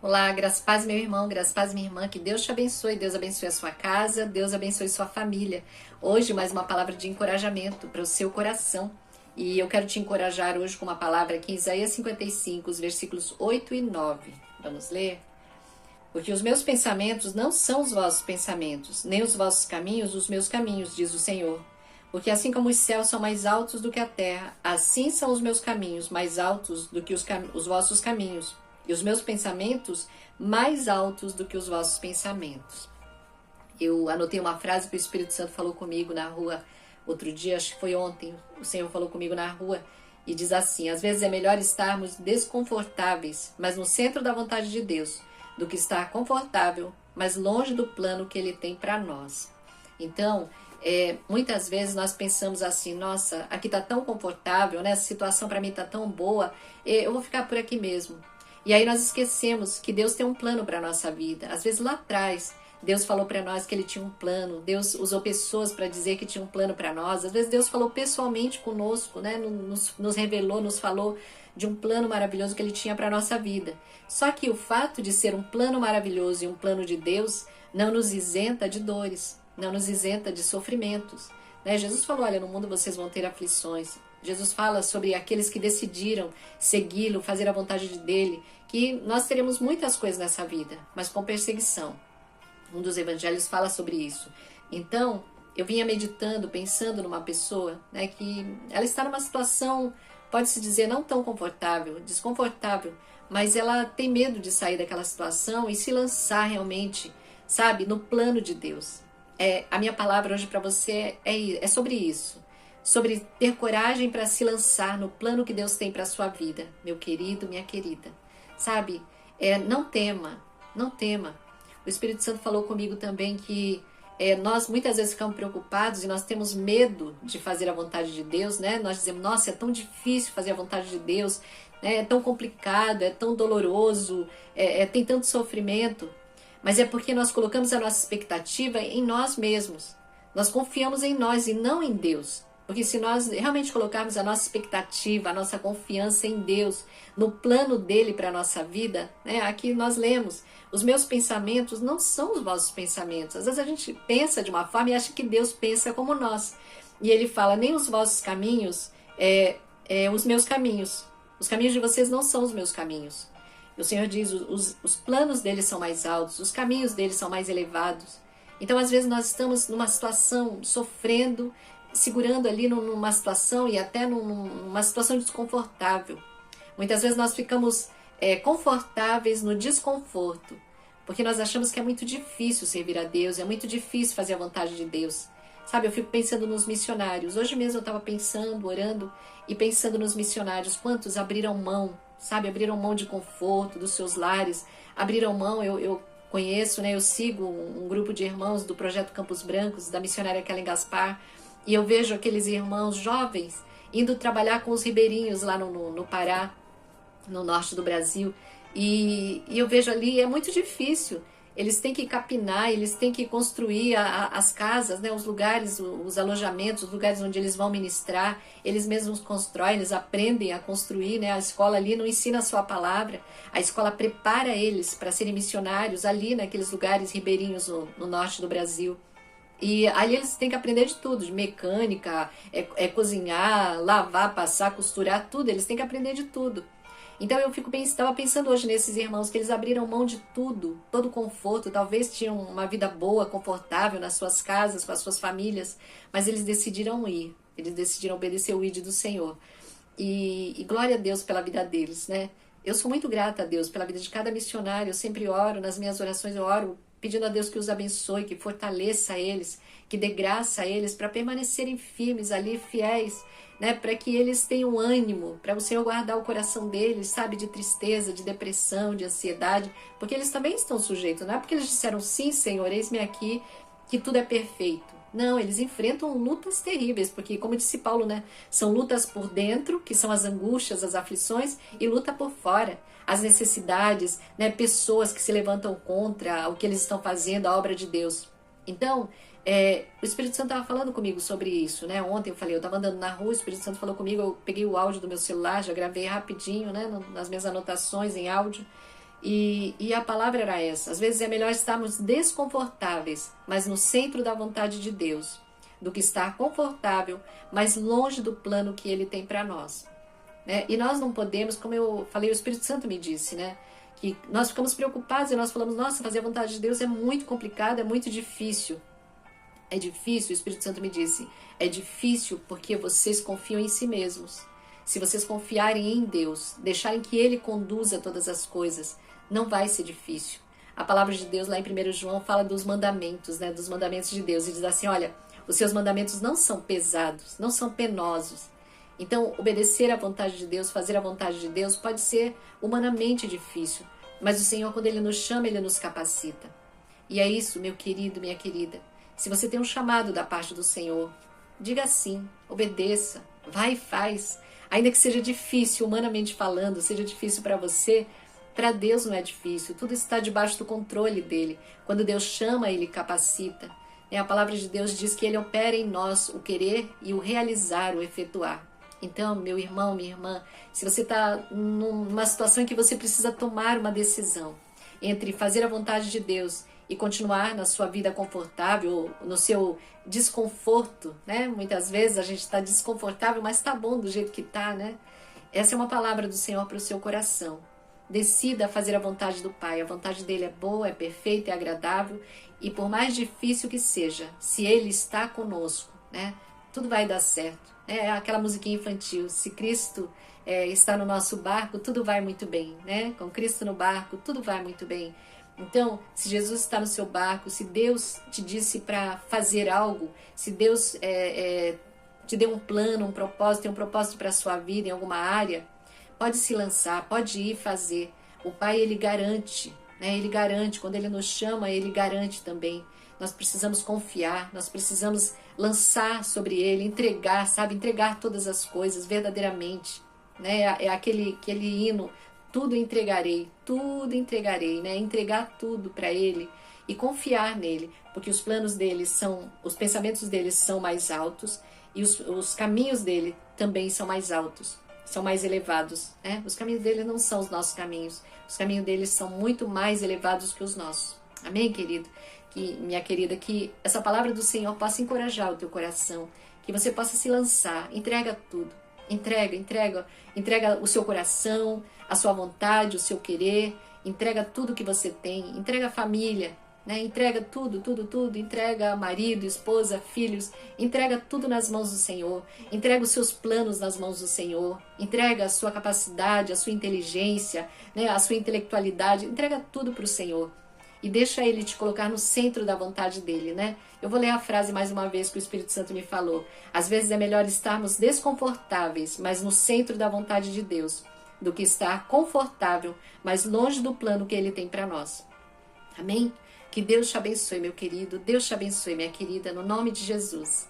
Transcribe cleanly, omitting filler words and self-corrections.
Olá, graças a paz, meu irmão, graças a paz, minha irmã, que Deus te abençoe, Deus abençoe a sua casa, Deus abençoe sua família. Hoje, mais uma palavra de encorajamento para o seu coração. E eu quero te encorajar hoje com uma palavra aqui em Isaías 55, os versículos 8 e 9. Vamos ler? Porque os meus pensamentos não são os vossos pensamentos, nem os vossos caminhos os meus caminhos, diz o Senhor. Porque assim como os céus são mais altos do que a terra, assim são os meus caminhos mais altos do que os vossos caminhos, e os meus pensamentos mais altos do que os vossos pensamentos. Eu anotei uma frase que o Espírito Santo falou comigo na rua outro dia, acho que foi ontem, o Senhor falou comigo na rua, e diz assim: às vezes é melhor estarmos desconfortáveis, mas no centro da vontade de Deus, do que estar confortável, mas longe do plano que Ele tem para nós. Então, muitas vezes nós pensamos assim: nossa, aqui tá tão confortável, né? Essa situação para mim tá tão boa, eu vou ficar por aqui mesmo. E aí nós esquecemos que Deus tem um plano para a nossa vida. Às vezes lá atrás, Deus falou para nós que Ele tinha um plano. Deus usou pessoas para dizer que tinha um plano para nós. Às vezes Deus falou pessoalmente conosco, né? Nos revelou, nos falou de um plano maravilhoso que Ele tinha para a nossa vida. Só que o fato de ser um plano maravilhoso e um plano de Deus não nos isenta de dores, não nos isenta de sofrimentos. Né? Jesus falou: olha, no mundo vocês vão ter aflições. Jesus fala sobre aqueles que decidiram segui-lo, fazer a vontade dele, que nós teremos muitas coisas nessa vida, mas com perseguição. Um dos evangelhos fala sobre isso. Então, eu vinha meditando, pensando numa pessoa, né, que ela está numa situação, pode-se dizer, não tão confortável, desconfortável, mas ela tem medo de sair daquela situação e se lançar realmente, sabe, no plano de Deus. A minha palavra hoje para você é sobre isso. Sobre ter coragem para se lançar no plano que Deus tem para a sua vida, meu querido, minha querida. Sabe, não tema, não tema. O Espírito Santo falou comigo também que nós muitas vezes ficamos preocupados e nós temos medo de fazer a vontade de Deus, né? Nós dizemos: nossa, é tão difícil fazer a vontade de Deus, né? É tão complicado, é tão doloroso, tem tanto sofrimento. Mas é porque nós colocamos a nossa expectativa em nós mesmos. Nós confiamos em nós e não em Deus. Porque se nós realmente colocarmos a nossa expectativa, a nossa confiança em Deus, no plano dele para a nossa vida, né? Aqui nós lemos: os meus pensamentos não são os vossos pensamentos. Às vezes a gente pensa de uma forma e acha que Deus pensa como nós. E ele fala: nem os vossos caminhos os meus caminhos. Os caminhos de vocês não são os meus caminhos. O Senhor diz: os planos dele são mais altos, os caminhos dele são mais elevados. Então, às vezes, nós estamos numa situação, sofrendo, segurando ali numa situação e até numa situação desconfortável. Muitas vezes nós ficamos confortáveis no desconforto, porque nós achamos que é muito difícil servir a Deus, é muito difícil fazer a vontade de Deus. Sabe, eu fico pensando nos missionários. Hoje mesmo eu estava pensando, orando e pensando nos missionários. Quantos abriram mão, sabe, abriram mão de conforto, dos seus lares, abriram mão. Eu conheço, né, eu sigo um grupo de irmãos do Projeto Campos Brancos, da missionária Kellen Gaspar, e eu vejo aqueles irmãos jovens indo trabalhar com os ribeirinhos lá no Pará, no norte do Brasil, e eu vejo ali, é muito difícil. Eles têm que capinar, eles têm que construir as casas, né, os lugares, os alojamentos, os lugares onde eles vão ministrar. Eles mesmos constroem, eles aprendem a construir, né? A escola ali não ensina só a palavra, a escola prepara eles para serem missionários ali naqueles lugares ribeirinhos no norte do Brasil. E aí eles têm que aprender de tudo, de mecânica, cozinhar, lavar, passar, costurar, tudo. Eles têm que aprender de tudo. Então eu estava pensando hoje nesses irmãos que eles abriram mão de tudo, todo o conforto, talvez tinham uma vida boa, confortável nas suas casas, com as suas famílias, mas eles decidiram ir, eles decidiram obedecer o ID do Senhor. E glória a Deus pela vida deles, né? Eu sou muito grata a Deus pela vida de cada missionário, eu sempre oro, nas minhas orações eu oro pedindo a Deus que os abençoe, que fortaleça eles, que dê graça a eles para permanecerem firmes ali, fiéis, né, para que eles tenham ânimo, para o Senhor guardar o coração deles, sabe, de tristeza, de depressão, de ansiedade, porque eles também estão sujeitos, não é porque eles disseram: sim, Senhor, eis-me aqui, que tudo é perfeito. Não, eles enfrentam lutas terríveis, porque, como disse Paulo, né, são lutas por dentro, que são as angústias, as aflições, e luta por fora, as necessidades, né, pessoas que se levantam contra o que eles estão fazendo, a obra de Deus. Então, o Espírito Santo estava falando comigo sobre isso, né? Ontem eu falei, eu estava andando na rua, o Espírito Santo falou comigo, eu peguei o áudio do meu celular, já gravei rapidinho, né, nas minhas anotações em áudio, E a palavra era essa. Às vezes é melhor estarmos desconfortáveis, mas no centro da vontade de Deus, do que estar confortável, mas longe do plano que Ele tem para nós. Né? E nós não podemos, como eu falei, o Espírito Santo me disse, né? Que nós ficamos preocupados e nós falamos, nossa, fazer a vontade de Deus é muito complicado, é muito difícil. É difícil, o Espírito Santo me disse, é difícil porque vocês confiam em si mesmos. Se vocês confiarem em Deus, deixarem que Ele conduza todas as coisas, não vai ser difícil. A palavra de Deus lá em 1 João fala dos mandamentos, né? Dos mandamentos de Deus. E diz assim, olha, os seus mandamentos não são pesados, não são penosos. Então, obedecer à vontade de Deus, fazer a vontade de Deus pode ser humanamente difícil. Mas o Senhor, quando Ele nos chama, Ele nos capacita. E é isso, meu querido, minha querida. Se você tem um chamado da parte do Senhor, diga sim, obedeça, vai e faz. Ainda que seja difícil, humanamente falando, seja difícil para você, para Deus não é difícil. Tudo está debaixo do controle dEle. Quando Deus chama, Ele capacita. A palavra de Deus diz que Ele opera em nós o querer e o realizar, o efetuar. Então, meu irmão, minha irmã, se você está numa situação em que você precisa tomar uma decisão entre fazer a vontade de Deus e continuar na sua vida confortável, no seu desconforto, né? Muitas vezes a gente está desconfortável, mas está bom do jeito que está, né? Essa é uma palavra do Senhor para o seu coração. Decida fazer a vontade do Pai. A vontade dele é boa, é perfeita, é agradável. E por mais difícil que seja, se Ele está conosco, né? Tudo vai dar certo. É aquela musiquinha infantil. Se Cristo está no nosso barco, tudo vai muito bem, né? Com Cristo no barco, tudo vai muito bem. Então, se Jesus está no seu barco, se Deus te disse para fazer algo, se Deus te deu um plano, um propósito, tem um propósito para a sua vida em alguma área, pode se lançar, pode ir fazer. O Pai, Ele garante, né? Ele garante, quando Ele nos chama, Ele garante também. Nós precisamos confiar, nós precisamos lançar sobre Ele, entregar, sabe? Entregar todas as coisas verdadeiramente, né? É aquele hino, tudo entregarei, né? Entregar tudo para Ele e confiar nele, porque os planos dele os pensamentos dele são mais altos e os caminhos dele também são mais altos, são mais elevados, né? Os caminhos dele não são os nossos caminhos, os caminhos dele são muito mais elevados que os nossos. Amém, querido? Minha querida, que essa palavra do Senhor possa encorajar o teu coração, que você possa se lançar, entrega tudo. Entrega o seu coração, a sua vontade, o seu querer, entrega tudo que você tem, entrega a família, né? Entrega tudo, entrega marido, esposa, filhos, entrega tudo nas mãos do Senhor, entrega os seus planos nas mãos do Senhor, entrega a sua capacidade, a sua inteligência, né? A sua intelectualidade, entrega tudo para o Senhor. E deixa Ele te colocar no centro da vontade dEle, né? Eu vou ler a frase mais uma vez que o Espírito Santo me falou. Às vezes é melhor estarmos desconfortáveis, mas no centro da vontade de Deus, do que estar confortável, mas longe do plano que Ele tem para nós. Amém? Que Deus te abençoe, meu querido. Deus te abençoe, minha querida, no nome de Jesus.